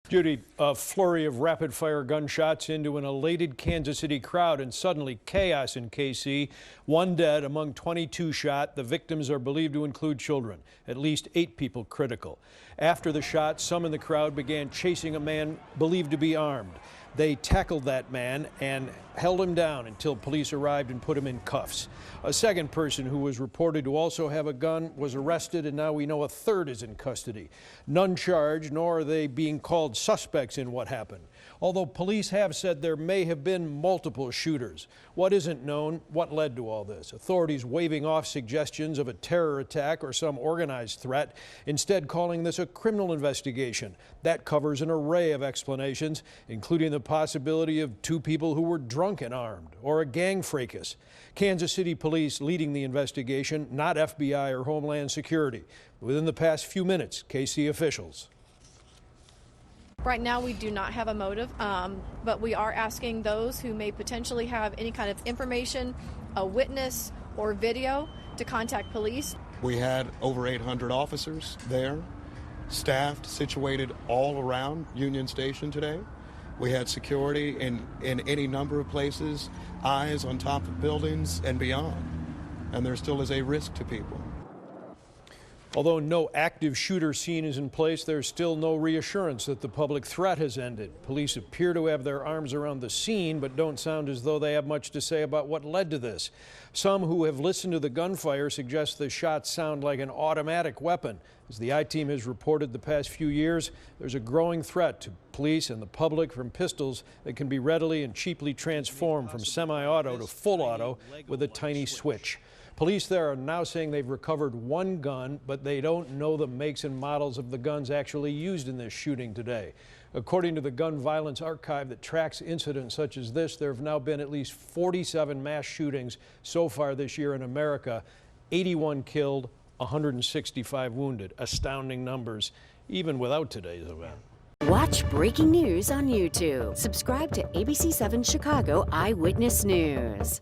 Judy, a flurry of rapid-fire gunshots into an elated Kansas City crowd and suddenly chaos in KC. One dead among 22 shot. The victims are believed to include children. At least 8 people critical. After the shot, some in the crowd began chasing a man believed to be armed. They tackled that man and held him down until police arrived and put him in cuffs. A second person who was reported to also have a gun was arrested, and now we know a third is in custody. None charged, nor are they being called suspects in what happened. Although police have said there may have been multiple shooters. What isn't known, what led to all this? Authorities waving off suggestions of a terror attack or some organized threat, instead calling this a criminal investigation. That covers an array of explanations, including the possibility of 2 people who were drunk and armed, or a gang fracas. Kansas City police leading the investigation, not FBI or Homeland Security. Within the past few minutes, KC officials. Right now, we do not have a motive, but we are asking those who may potentially have any kind of information, a witness or video, to contact police. We had over 800 officers there, staffed, situated all around Union Station today. We had security in any number of places, eyes on top of buildings and beyond. And there still is a risk to people. Although no active shooter scene is in place, there's still no reassurance that the public threat has ended. Police appear to have their arms around the scene, but don't sound as though they have much to say about what led to this. Some who have listened to the gunfire suggest the shots sound like an automatic weapon. As the I-Team has reported the past few years, there's a growing threat to police and the public from pistols that can be readily and cheaply transformed from semi-auto to full auto with a tiny switch. Police there are now saying they've recovered 1 gun, but they don't know the makes and models of the guns actually used in this shooting today. According to the Gun Violence Archive that tracks incidents such as this, there have now been at least 47 mass shootings so far this year in America, 81 killed, 165 wounded. Astounding numbers, even without today's event. Watch breaking news on YouTube. Subscribe to ABC7 Chicago Eyewitness News.